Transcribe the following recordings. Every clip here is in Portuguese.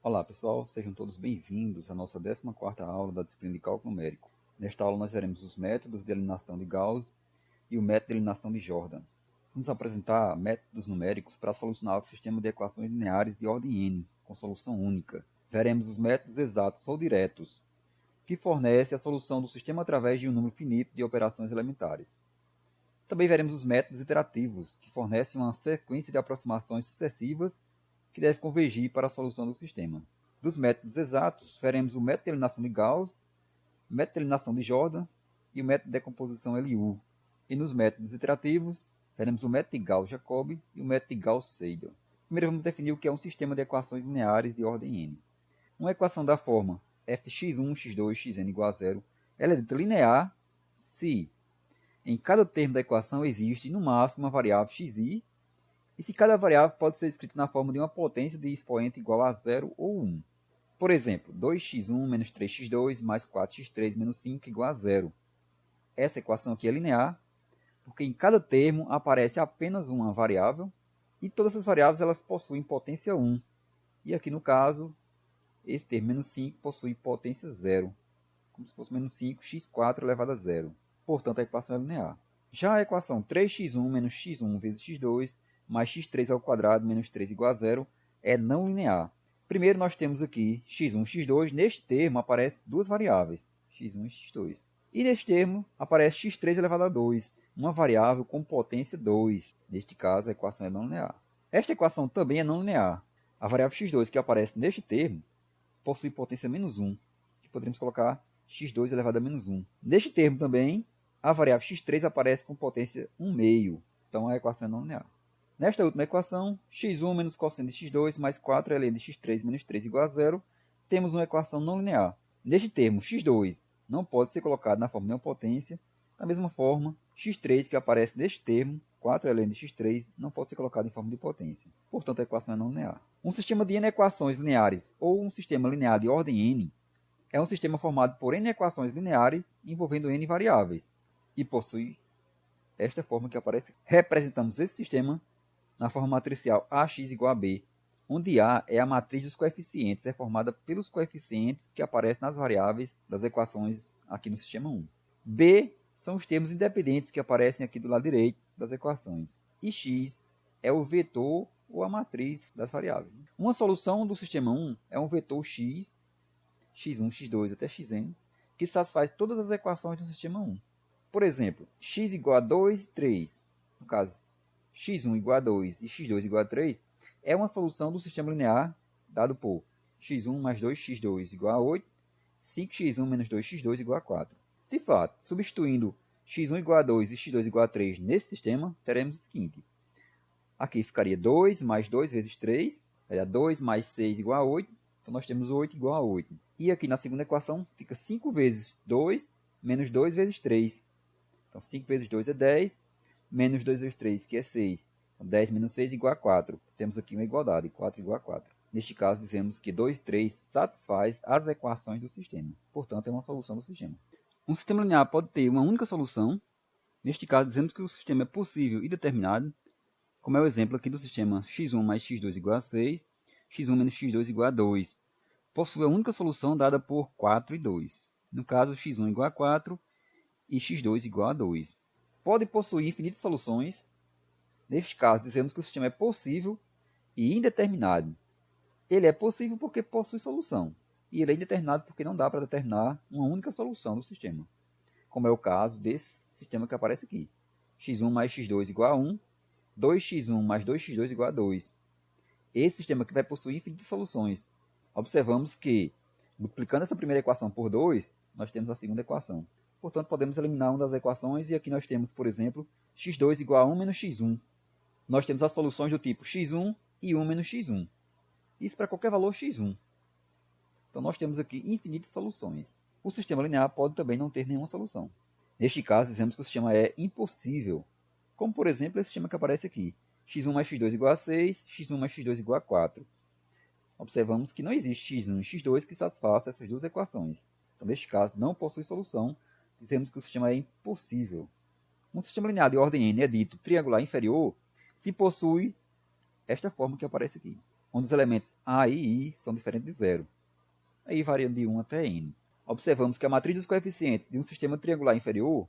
Olá pessoal, sejam todos bem-vindos à nossa 14ª aula da disciplina de Cálculo Numérico. Nesta aula nós veremos os métodos de eliminação de Gauss e o método de eliminação de Jordan. Vamos apresentar métodos numéricos para solucionar o sistema de equações lineares de ordem n, com solução única. Veremos os métodos exatos ou diretos, que fornecem a solução do sistema através de um número finito de operações elementares. Também veremos os métodos iterativos, que fornecem uma sequência de aproximações sucessivas que deve convergir para a solução do sistema. Dos métodos exatos, veremos o método de eliminação de Gauss, o método de eliminação de Jordan e o método de decomposição LU. E nos métodos iterativos, veremos o método de Gauss-Jacobi e o método de Gauss-Seidel. Primeiro vamos definir o que é um sistema de equações lineares de ordem n. Uma equação da forma f de x1, x2, xn igual a zero, ela é dita linear se em cada termo da equação existe, no máximo, uma variável xi, e se cada variável pode ser escrita na forma de uma potência de expoente igual a 0 ou 1. Por exemplo, 2x1 menos 3x2 mais 4x3 menos 5 igual a 0. Essa equação aqui é linear, porque em cada termo aparece apenas uma variável, e todas as variáveis elas possuem potência 1. E aqui no caso, esse termo menos 5 possui potência 0, como se fosse menos 5x4 elevado a 0. Portanto, a equação é linear. Já a equação 3x1 menos x1 vezes x2 mais x3 ao quadrado menos 3 igual a 0 é não linear. Primeiro nós temos aqui x1 e x2. Neste termo aparecem duas variáveis, x1 e x2. E neste termo aparece x3 elevado a 2, uma variável com potência 2. Neste caso, a equação é não linear. Esta equação também é não linear. A variável x2 que aparece neste termo possui potência menos 1, que poderíamos colocar x2 elevado a menos 1. Neste termo também, a variável x3 aparece com potência 1/2. Então, a equação é não linear. Nesta última equação, x1 menos cosseno de x2 mais 4ln de x3 menos 3 igual a 0, temos uma equação não linear. Neste termo, x2 não pode ser colocado na forma de uma potência. Da mesma forma, x3 que aparece neste termo, 4ln de x3, não pode ser colocado em forma de potência. Portanto, a equação é não linear. Um sistema de n equações lineares ou um sistema linear de ordem n é um sistema formado por n equações lineares envolvendo n variáveis e possui esta forma que aparece. Representamos esse sistema na forma matricial AX igual a B, onde A é a matriz dos coeficientes, é formada pelos coeficientes que aparecem nas variáveis das equações aqui no sistema 1. B são os termos independentes que aparecem aqui do lado direito das equações. E X é o vetor ou a matriz das variáveis. Uma solução do sistema 1 é um vetor X, x1, x2 até xn, que satisfaz todas as equações do sistema 1. Por exemplo, x igual a 2 e 3, no caso, x1 igual a 2 e x2 igual a 3, é uma solução do sistema linear dado por x1 mais 2x2 igual a 8, 5x1 menos 2x2 igual a 4. De fato, substituindo x1 igual a 2 e x2 igual a 3 nesse sistema, teremos o seguinte. Aqui ficaria 2 mais 2 vezes 3, é 2 mais 6 igual a 8, então nós temos 8 igual a 8. E aqui na segunda equação fica 5 vezes 2 menos 2 vezes 3. Então 5 vezes 2 é 10, menos 2 vezes 3, que é 6. Então, 10 menos 6 igual a 4. Temos aqui uma igualdade, 4 igual a 4. Neste caso, dizemos que 2 e 3 satisfaz as equações do sistema. Portanto, é uma solução do sistema. Um sistema linear pode ter uma única solução. Neste caso, dizemos que o sistema é possível e determinado, como é o exemplo aqui do sistema x1 mais x2 igual a 6, x1 menos x2 igual a 2. Possui a única solução dada por 4 e 2. No caso, x1 igual a 4 e x2 igual a 2. Pode possuir infinitas soluções. Neste caso, dizemos que o sistema é possível e indeterminado. Ele é possível porque possui solução. E ele é indeterminado porque não dá para determinar uma única solução do sistema. Como é o caso desse sistema que aparece aqui. x1 mais x2 igual a 1. 2x1 mais 2x2 igual a 2. Esse sistema aqui vai possuir infinitas soluções. Observamos que, multiplicando essa primeira equação por 2, nós temos a segunda equação. Portanto, podemos eliminar uma das equações e aqui nós temos, por exemplo, x2 igual a 1 menos x1. Nós temos as soluções do tipo x1 e 1 menos x1. Isso para qualquer valor x1. Então, nós temos aqui infinitas soluções. O sistema linear pode também não ter nenhuma solução. Neste caso, dizemos que o sistema é impossível. Como, por exemplo, esse sistema que aparece aqui. x1 mais x2 igual a 6, x1 mais x2 igual a 4. Observamos que não existe x1 e x2 que satisfaçam essas duas equações. Então, neste caso, não possui solução. Dizemos que o sistema é impossível. Um sistema linear de ordem n é dito triangular inferior se possui esta forma que aparece aqui. onde os elementos A e I são diferentes de zero, aí variando de 1 até n. Observamos que a matriz dos coeficientes de um sistema triangular inferior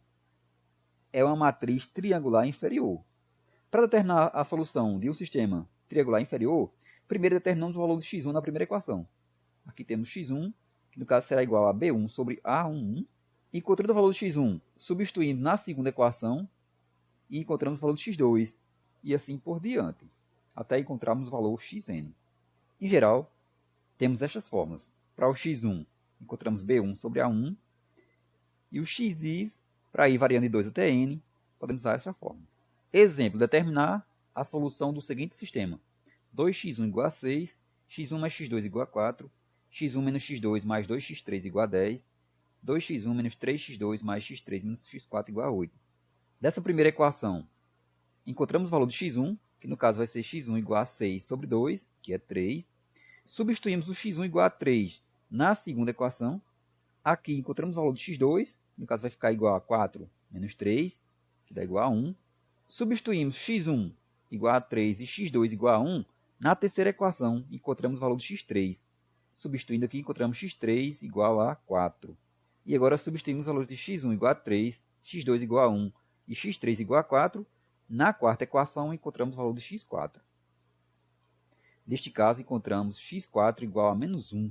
é uma matriz triangular inferior. Para determinar a solução de um sistema triangular inferior, primeiro determinamos o valor de x1 na primeira equação. Aqui temos x1, que no caso será igual a b1 sobre a11. Encontrando o valor de x1, substituindo na segunda equação, e encontramos o valor de x2, e assim por diante, até encontrarmos o valor xn. Em geral, temos estas fórmulas. Para o x1, encontramos b1 sobre a1, e o xi, para ir variando de 2 até n, podemos usar esta fórmula. Exemplo, determinar a solução do seguinte sistema. 2x1 igual a 6, x1 mais x2 igual a 4, x1 menos x2 mais 2x3 igual a 10, 2x1 menos 3x2 mais x3 menos x4 igual a 8. Dessa primeira equação, encontramos o valor de x1, que no caso vai ser x1 igual a 6 sobre 2, que é 3. Substituímos o x1 igual a 3 na segunda equação. Aqui encontramos o valor de x2, que no caso vai ficar igual a 4 menos 3, que dá igual a 1. Substituímos x1 igual a 3 e x2 igual a 1 na terceira equação, encontramos o valor de x3. Substituindo aqui, encontramos x3 igual a 4. E agora substituímos os valores de x1 igual a 3, x2 igual a 1 e x3 igual a 4. Na quarta equação, encontramos o valor de x4. Neste caso, encontramos x4 igual a menos 1.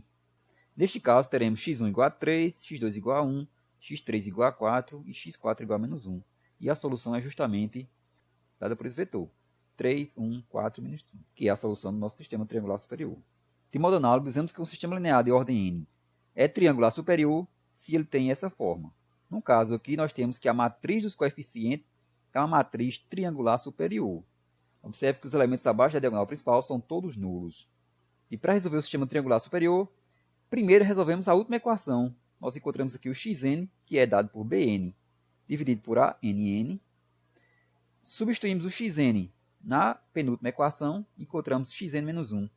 Neste caso, teremos x1 igual a 3, x2 igual a 1, x3 igual a 4 e x4 igual a menos 1. E a solução é justamente dada por esse vetor. 3, 1, 4, menos 1, que é a solução do nosso sistema triangular superior. De modo análogo, dizemos que um sistema linear de ordem n é triangular superior se ele tem essa forma. No caso aqui, nós temos que a matriz dos coeficientes é uma matriz triangular superior. Observe que os elementos abaixo da diagonal principal são todos nulos. E para resolver o sistema triangular superior, primeiro resolvemos a última equação. Nós encontramos aqui o xn, que é dado por bn, dividido por ann. Substituímos o xn na penúltima equação, encontramos xn menos 1.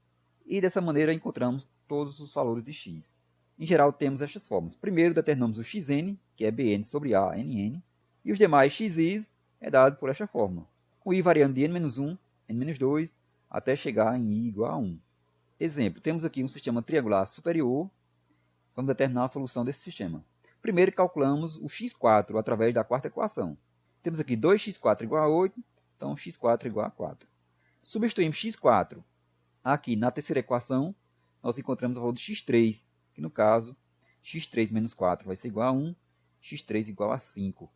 E dessa maneira encontramos todos os valores de x. Em geral, temos estas formas. Primeiro, determinamos o xn, que é bn sobre ann, e os demais xis é dado por esta forma, com i variando de n-1, n-2, até chegar em i igual a 1. Exemplo, temos aqui um sistema triangular superior. Vamos determinar a solução desse sistema. Primeiro, calculamos o x4 através da quarta equação. Temos aqui 2x4 igual a 8, então x4 igual a 4. Substituímos x4 aqui na terceira equação, nós encontramos o valor de x3, que no caso, x3 menos 4 vai ser igual a 1, x3 igual a 5.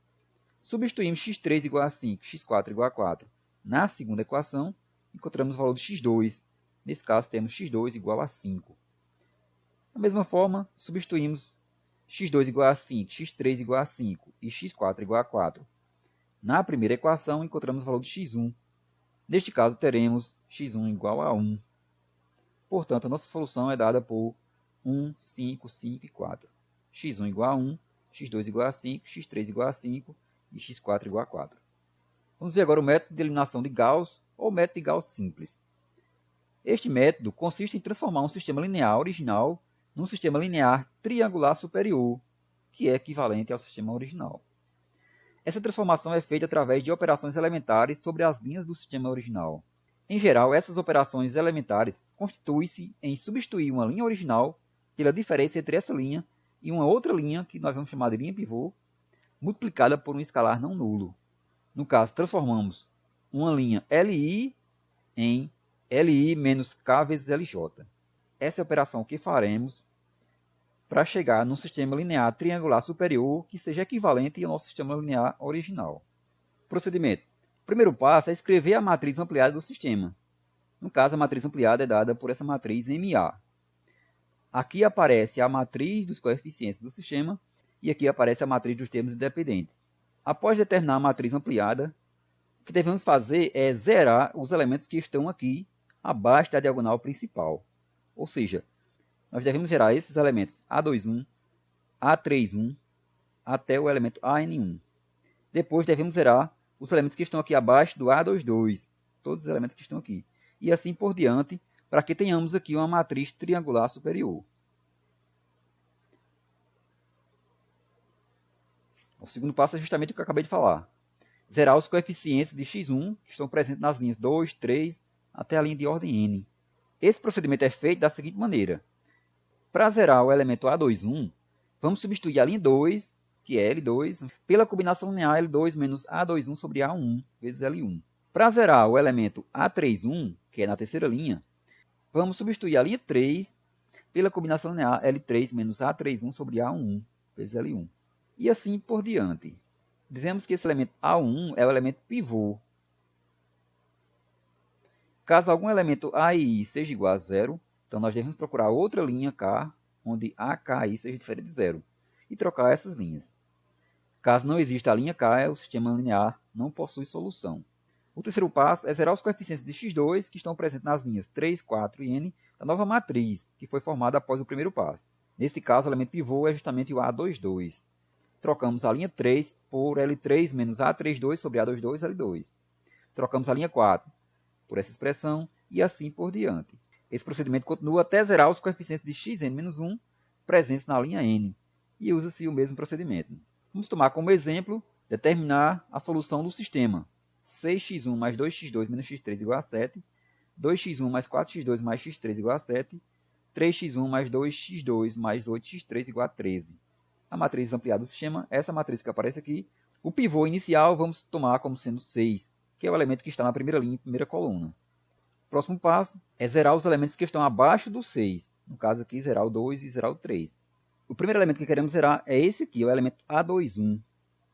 Substituímos x3 igual a 5, x4 igual a 4 na segunda equação, encontramos o valor de x2. Nesse caso, temos x2 igual a 5. Da mesma forma, substituímos x2 igual a 5, x3 igual a 5 e x4 igual a 4. Na primeira equação, encontramos o valor de x1. Neste caso, teremos x1 igual a 1. Portanto, a nossa solução é dada por 1, 5, 5 e 4. x1 igual a 1, x2 igual a 5, x3 igual a 5 e x4 igual a 4. Vamos ver agora o método de eliminação de Gauss ou método de Gauss simples. Este método consiste em transformar um sistema linear original num sistema linear triangular superior, que é equivalente ao sistema original. Essa transformação é feita através de operações elementares sobre as linhas do sistema original. Em geral, essas operações elementares constituem-se em substituir uma linha original pela diferença entre essa linha e uma outra linha, que nós vamos chamar de linha pivô, multiplicada por um escalar não nulo. No caso, transformamos uma linha LI em LI menos K vezes LJ. Essa é a operação que faremos para chegar num sistema linear triangular superior que seja equivalente ao nosso sistema linear original. Procedimento. O primeiro passo é escrever a matriz ampliada do sistema. No caso, a matriz ampliada é dada por essa matriz MA. Aqui aparece a matriz dos coeficientes do sistema e aqui aparece a matriz dos termos independentes. Após determinar a matriz ampliada, o que devemos fazer é zerar os elementos que estão aqui abaixo da diagonal principal. Ou seja, nós devemos zerar esses elementos A21, A31, até o elemento AN1. Depois devemos zerar os elementos que estão aqui abaixo do A22, todos os elementos que estão aqui. E assim por diante, para que tenhamos aqui uma matriz triangular superior. O segundo passo é justamente o que eu acabei de falar. Zerar os coeficientes de x1, que estão presentes nas linhas 2, 3, até a linha de ordem n. Esse procedimento é feito da seguinte maneira. Para zerar o elemento A21, vamos substituir a linha 2, que é L2, pela combinação linear L2 menos A21 sobre A1 vezes L1. Para zerar o elemento A31, que é na terceira linha, vamos substituir a linha 3 pela combinação linear L3 menos A31 sobre A11 vezes L1. E assim por diante. Dizemos que esse elemento A1 é o elemento pivô. Caso algum elemento A e I seja igual a zero, então nós devemos procurar outra linha K, onde A, K e I seja diferente de zero, e trocar essas linhas. Caso não exista a linha K, o sistema linear não possui solução. O terceiro passo é zerar os coeficientes de x2 que estão presentes nas linhas 3, 4 e n da nova matriz, que foi formada após o primeiro passo. Nesse caso, o elemento pivô é justamente o A22. Trocamos a linha 3 por L3 menos A32 sobre A22, L2. Trocamos a linha 4 por essa expressão e assim por diante. Esse procedimento continua até zerar os coeficientes de xn-1 presentes na linha n, e usa-se o mesmo procedimento. Vamos tomar como exemplo determinar a solução do sistema. 6x1 mais 2x2 menos x3 igual a 7, 2x1 mais 4x2 mais x3 igual a 7, 3x1 mais 2x2 mais 8x3 igual a 13. A matriz ampliada do sistema, essa matriz que aparece aqui, o pivô inicial vamos tomar como sendo 6, que é o elemento que está na primeira linha, primeira coluna. O próximo passo é zerar os elementos que estão abaixo do 6. No caso aqui, zerar o 2 e zerar o 3. O primeiro elemento que queremos zerar é esse aqui, o elemento A21,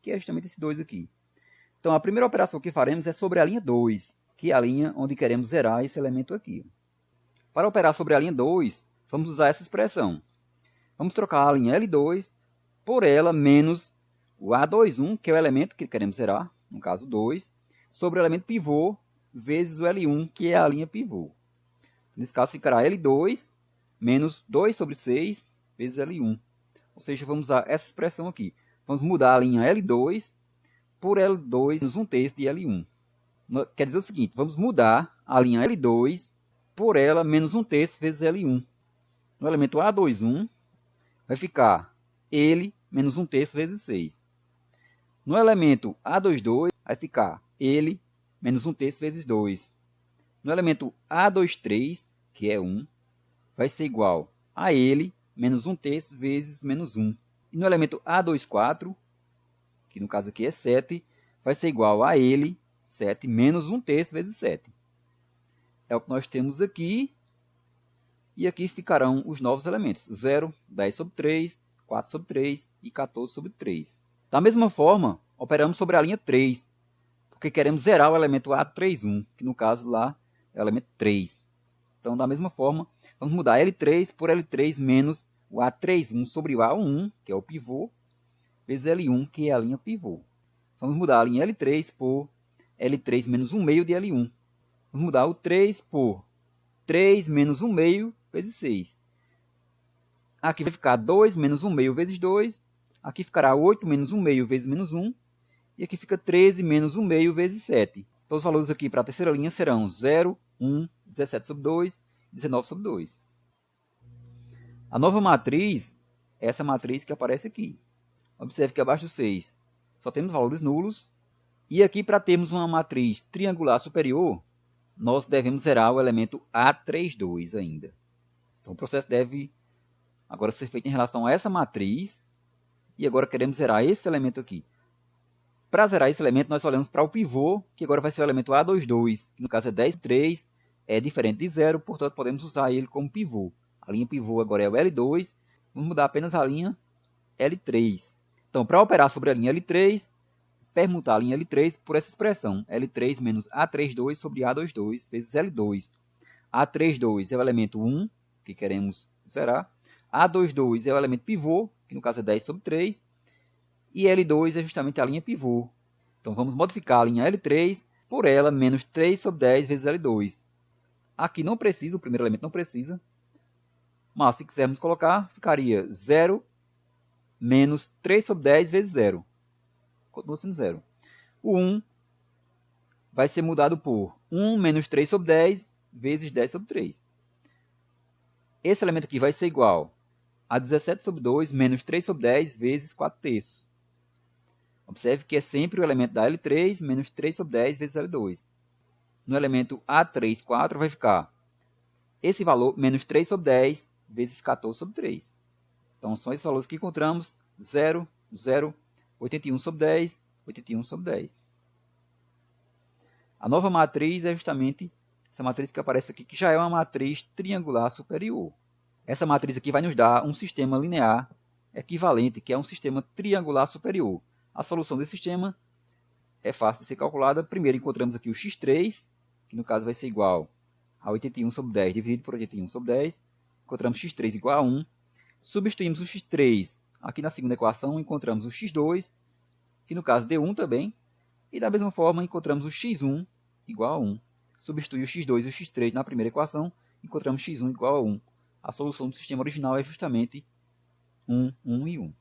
que é justamente esse 2 aqui. Então, a primeira operação que faremos é sobre a linha 2, que é a linha onde queremos zerar esse elemento aqui. Para operar sobre a linha 2, vamos usar essa expressão. Vamos trocar a linha L2 por ela menos o A21, que é o elemento que queremos zerar, no caso 2, sobre o elemento pivô vezes o L1, que é a linha pivô. Nesse caso, ficará L2 menos 2 sobre 6 vezes L1. Ou seja, vamos usar essa expressão aqui. Vamos mudar a linha L2 por L2 menos 1/3 de L1. Quer dizer o seguinte, vamos mudar a linha L2 por ela menos 1/3 vezes L1. No elemento A21, vai ficar L menos 1/3 vezes 6. No elemento A22, vai ficar L menos 1/3 vezes 2. No elemento A23, que é 1, vai ser igual a L menos 1/3 vezes menos 1. E no elemento A24, que no caso aqui é 7, vai ser igual a L, 7, menos 1/3 vezes 7. É o que nós temos aqui. E aqui ficarão os novos elementos. 0, 10 sobre 3, 4 sobre 3 e 14 sobre 3. Da mesma forma, operamos sobre a linha 3, porque queremos zerar o elemento A31, que no caso lá é o elemento 3. Então, da mesma forma, vamos mudar L3 por L3 menos o A31 sobre o A1, que é o pivô, vezes L1, que é a linha pivô. Vamos mudar a linha L3 por L3 menos 1/2 de L1. Vamos mudar o 3 por 3 menos 1/2 vezes 6. Aqui vai ficar 2 menos 1/2 vezes 2. Aqui ficará 8 menos 1/2 vezes menos 1. E aqui fica 13 menos 1/2 vezes 7. Então, os valores aqui para a terceira linha serão 0, 1, 17 sobre 2, 19 sobre 2. A nova matriz é essa matriz que aparece aqui. Observe que abaixo do 6 só temos valores nulos. E aqui, para termos uma matriz triangular superior, nós devemos zerar o elemento A32 ainda. Então, o processo deve agora ser feito em relação a essa matriz. E agora queremos zerar esse elemento aqui. Para zerar esse elemento, nós olhamos para o pivô, que agora vai ser o elemento A22, que no caso é 10, 3, é diferente de 0, portanto podemos usar ele como pivô. A linha pivô agora é o L2, vamos mudar apenas a linha L3. Então, para operar sobre a linha L3, permutar a linha L3 por essa expressão, L3 menos A32 sobre A22 vezes L2. A32 é o elemento 1, que queremos zerar. A22 é o elemento pivô, que no caso é 10 sobre 3. E L2 é justamente a linha pivô. Então, vamos modificar a linha L3 por ela menos 3 sobre 10 vezes L2. Aqui não precisa, o primeiro elemento não precisa. Mas, se quisermos colocar, ficaria 0 menos 3 sobre 10 vezes 0. Continua sendo 0. O 1 vai ser mudado por 1 menos 3 sobre 10 vezes 10 sobre 3. Esse elemento aqui vai ser igual a 17 sobre 2 menos 3 sobre 10 vezes 4/3. Observe que é sempre o elemento da L3 menos 3 sobre 10 vezes L2. No elemento A3, 4 vai ficar esse valor, menos 3 sobre 10, vezes 14 sobre 3. Então, são esses valores que encontramos, 0, 0, 81 sobre 10, 81 sobre 10. A nova matriz é justamente essa matriz que aparece aqui, que já é uma matriz triangular superior. Essa matriz aqui vai nos dar um sistema linear equivalente, que é um sistema triangular superior. A solução desse sistema é fácil de ser calculada. Primeiro encontramos aqui o x3, que no caso vai ser igual a 81 sobre 10 dividido por 81 sobre 10. Encontramos x3 igual a 1. Substituímos o x3 aqui na segunda equação, encontramos o x2, que no caso deu 1 também. E da mesma forma encontramos o x1 igual a 1. Substituir o x2 e o x3 na primeira equação, encontramos x1 igual a 1. A solução do sistema original é justamente 1, 1 e 1.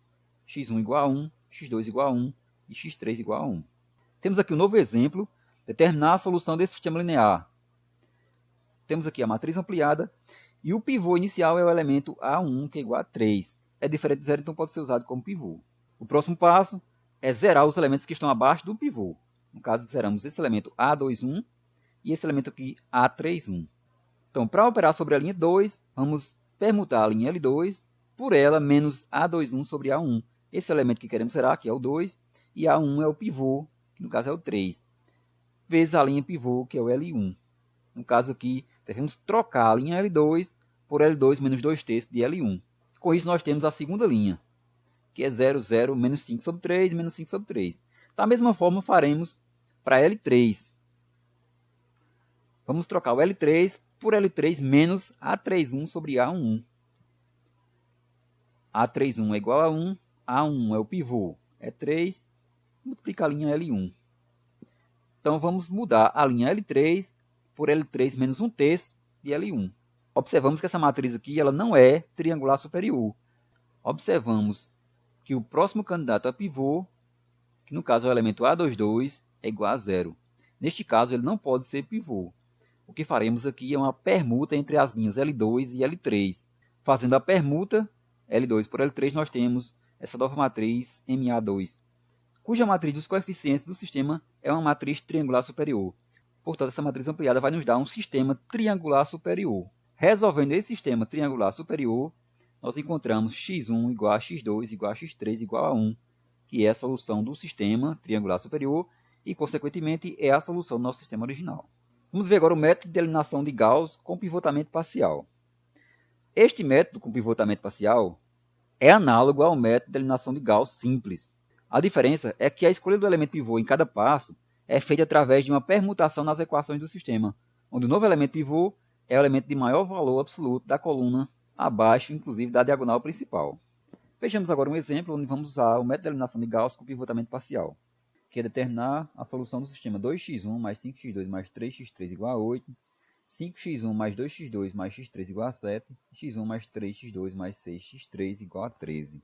x1 igual a 1, x2 igual a 1 e x3 igual a 1. Temos aqui um novo exemplo, determinar a solução desse sistema linear. Temos aqui a matriz ampliada e o pivô inicial é o elemento A1, que é igual a 3. É diferente de zero, então pode ser usado como pivô. O próximo passo é zerar os elementos que estão abaixo do pivô. No caso, zeramos esse elemento A21 e esse elemento aqui A31. Então, para operar sobre a linha 2, vamos permutar a linha L2 por ela menos A21 sobre A1. Esse elemento que queremos zerar, que é o 2, e A1 é o pivô, que no caso é o 3, vezes a linha pivô, que é o L1. No caso aqui, devemos trocar a linha L2 por L2 menos 2 terços de L1. Com isso, nós temos a segunda linha, que é 0, 0, menos 5 sobre 3, menos 5 sobre 3. Da mesma forma, faremos para L3. Vamos trocar o L3 por L3 menos A31 sobre A1. A31 é igual a 1, A1 é o pivô, é 3, multiplica a linha L1. Então, vamos mudar a linha L3 por L3 menos 1 terço de L1. Observamos que essa matriz aqui ela não é triangular superior. Observamos que o próximo candidato a pivô, que no caso é o elemento A22, é igual a 0. Neste caso, ele não pode ser pivô. O que faremos aqui é uma permuta entre as linhas L2 e L3. Fazendo a permuta, L2 por L3, nós temos essa nova matriz MA2, cuja matriz dos coeficientes do sistema é uma matriz triangular superior. Portanto, essa matriz ampliada vai nos dar um sistema triangular superior. Resolvendo esse sistema triangular superior, nós encontramos x1 igual a x2 igual a x3 igual a 1, que é a solução do sistema triangular superior e, consequentemente, é a solução do nosso sistema original. Vamos ver agora o método de eliminação de Gauss com pivotamento parcial. Este método com pivotamento parcial é análogo ao método de eliminação de Gauss simples. A diferença é que a escolha do elemento pivô em cada passo é feita através de uma permutação nas equações do sistema, onde o novo elemento pivô é o elemento de maior valor absoluto da coluna abaixo, inclusive da diagonal principal. Vejamos agora um exemplo onde vamos usar o método de eliminação de Gauss com pivotamento parcial, que é determinar a solução do sistema 2x1 mais 5x2 mais 3x3 igual a 8, 5x1 mais 2x2 mais x3 igual a 7, x1 mais 3x2 mais 6x3 igual a 13.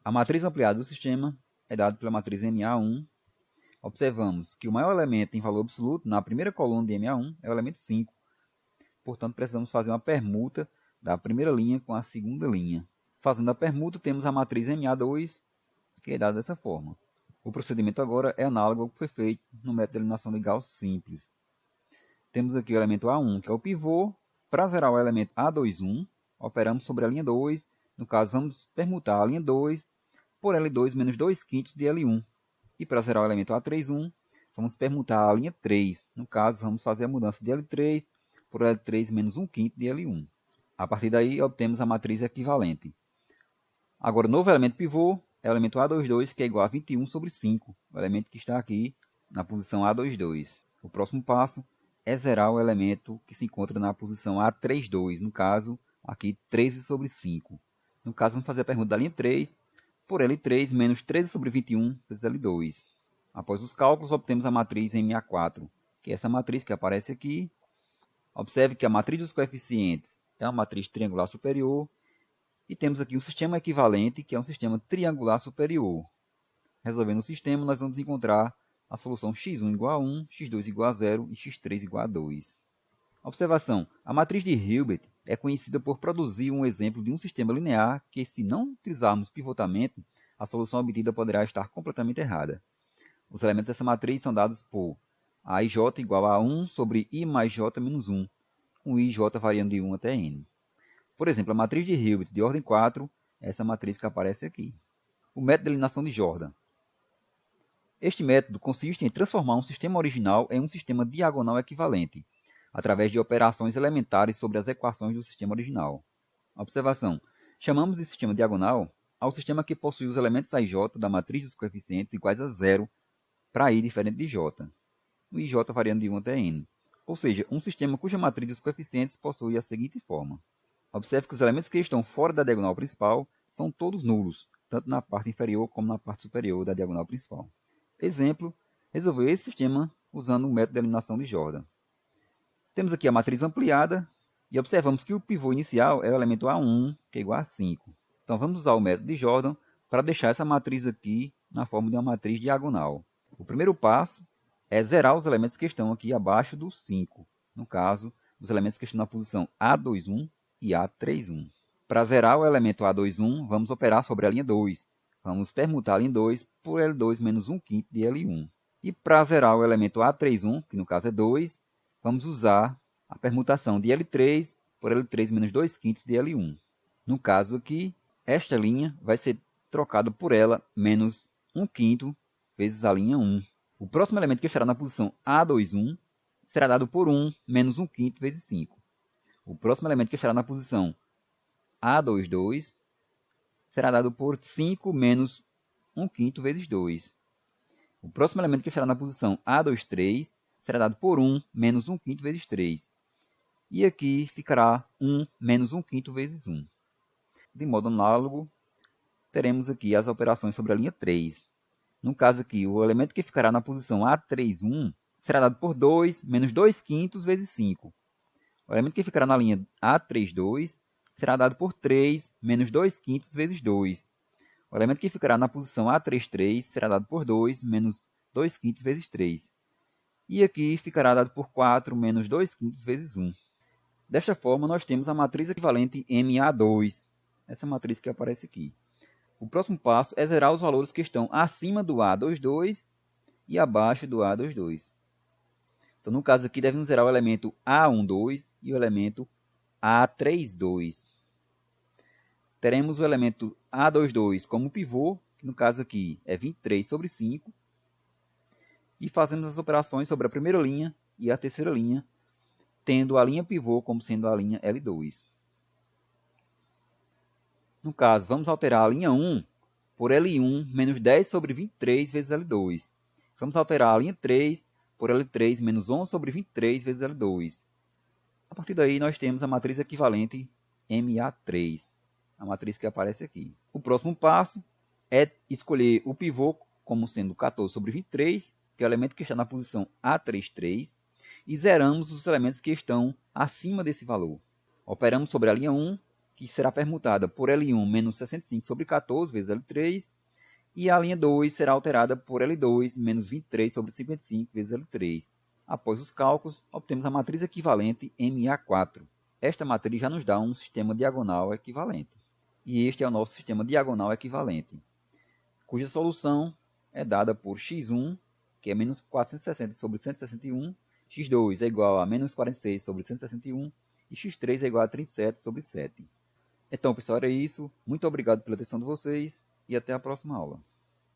A matriz ampliada do sistema é dada pela matriz MA1. Observamos que o maior elemento em valor absoluto na primeira coluna de MA1 é o elemento 5. Portanto, precisamos fazer uma permuta da primeira linha com a segunda linha. Fazendo a permuta, temos a matriz MA2, que é dada dessa forma. O procedimento agora é análogo ao que foi feito no método de eliminação de Gauss simples. Temos aqui o elemento A1, que é o pivô. Para zerar o elemento A21, operamos sobre a linha 2. No caso, vamos permutar a linha 2 por L2 menos 2 quintos de L1. E para zerar o elemento A31, vamos permutar a linha 3. No caso, vamos fazer a mudança de L3 por L3 menos 1 quinto de L1. A partir daí, obtemos a matriz equivalente. Agora, o novo elemento pivô é o elemento A22, que é igual a 21 sobre 5, o elemento que está aqui na posição A22. O próximo passo é zerar o elemento que se encontra na posição A32, no caso, aqui 13 sobre 5. No caso, vamos fazer a pergunta da linha 3 por L3 menos 13 sobre 21 vezes L2. Após os cálculos, obtemos a matriz MA4, que é essa matriz que aparece aqui. Observe que a matriz dos coeficientes é uma matriz triangular superior. E temos aqui um sistema equivalente, que é um sistema triangular superior. Resolvendo o sistema, nós vamos encontrar a solução x1 igual a 1, x2 igual a 0 e x3 igual a 2. Observação: a matriz de Hilbert é conhecida por produzir um exemplo de um sistema linear que, se não utilizarmos pivotamento, a solução obtida poderá estar completamente errada. Os elementos dessa matriz são dados por a ij igual a 1 sobre i mais j menos 1. um ij variando de 1 até n. Por exemplo, a matriz de Hilbert de ordem 4 é essa matriz que aparece aqui. O método de eliminação de Jordan. Este método consiste em transformar um sistema original em um sistema diagonal equivalente, através de operações elementares sobre as equações do sistema original. Observação. Chamamos de sistema diagonal ao sistema que possui os elementos a e j da matriz dos coeficientes iguais a zero para i diferente de j, o ij variando de 1 até n. Ou seja, um sistema cuja matriz dos coeficientes possui a seguinte forma. Observe que os elementos que estão fora da diagonal principal são todos nulos, tanto na parte inferior como na parte superior da diagonal principal. Exemplo, resolver esse sistema usando o método de eliminação de Jordan. Temos aqui a matriz ampliada e observamos que o pivô inicial é o elemento A1, que é igual a 5. Então vamos usar o método de Jordan para deixar essa matriz aqui na forma de uma matriz diagonal. O primeiro passo é zerar os elementos que estão aqui abaixo do 5. No caso, os elementos que estão na posição A21 e A31. Para zerar o elemento A21, vamos operar sobre a linha 2. Vamos permutar a linha 2 por L2 menos 1/5 de L1. E para zerar o elemento A31, que no caso é 2, vamos usar a permutação de L3 por L3 menos 2/5 de L1. No caso aqui, esta linha vai ser trocada por ela menos 1/5 vezes a linha 1. O próximo elemento que estará na posição A21 será dado por 1 menos 1/5 vezes 5. O próximo elemento que estará na posição A22 será dado por 5 menos 1/5 vezes 2. O próximo elemento que estará na posição A23 será dado por 1 menos 1/5 vezes 3. E aqui ficará 1 menos 1/5 vezes 1. De modo análogo, teremos aqui as operações sobre a linha 3. No caso aqui, o elemento que ficará na posição A31 será dado por 2 menos 2/5 vezes 5. O elemento que ficará na linha A32 será dado por 3 menos 2/5 vezes 2. O elemento que ficará na posição A33 será dado por 2 menos 2/5 vezes 3. E aqui ficará dado por 4 menos 2/5 vezes 1. Desta forma, nós temos a matriz equivalente MA2, essa matriz que aparece aqui. O próximo passo é zerar os valores que estão acima do A22 e abaixo do A22. Então, no caso aqui, devemos zerar o elemento A12 e o elemento A32. Teremos o elemento A22 como pivô, que no caso aqui é 23 sobre 5. E fazemos as operações sobre a primeira linha e a terceira linha, tendo a linha pivô como sendo a linha L2. No caso, vamos alterar a linha 1 por L1 menos 10 sobre 23 vezes L2. Vamos alterar a linha 3 por L3 menos 11 sobre 23 vezes L2. A partir daí, nós temos a matriz equivalente MA3, a matriz que aparece aqui. O próximo passo é escolher o pivô como sendo 14 sobre 23, que é o elemento que está na posição A33, e zeramos os elementos que estão acima desse valor. Operamos sobre a linha 1, que será permutada por L1 menos 65 sobre 14 vezes L3, e a linha 2 será alterada por L2 menos 23 sobre 55 vezes L3. Após os cálculos, obtemos a matriz equivalente MA4. Esta matriz já nos dá um sistema diagonal equivalente. E este é o nosso sistema diagonal equivalente, cuja solução é dada por x1, que é menos 460 sobre 161, x2 é igual a menos 46 sobre 161, e x3 é igual a 37 sobre 7. Então, pessoal, era isso. Muito obrigado pela atenção de vocês e até a próxima aula.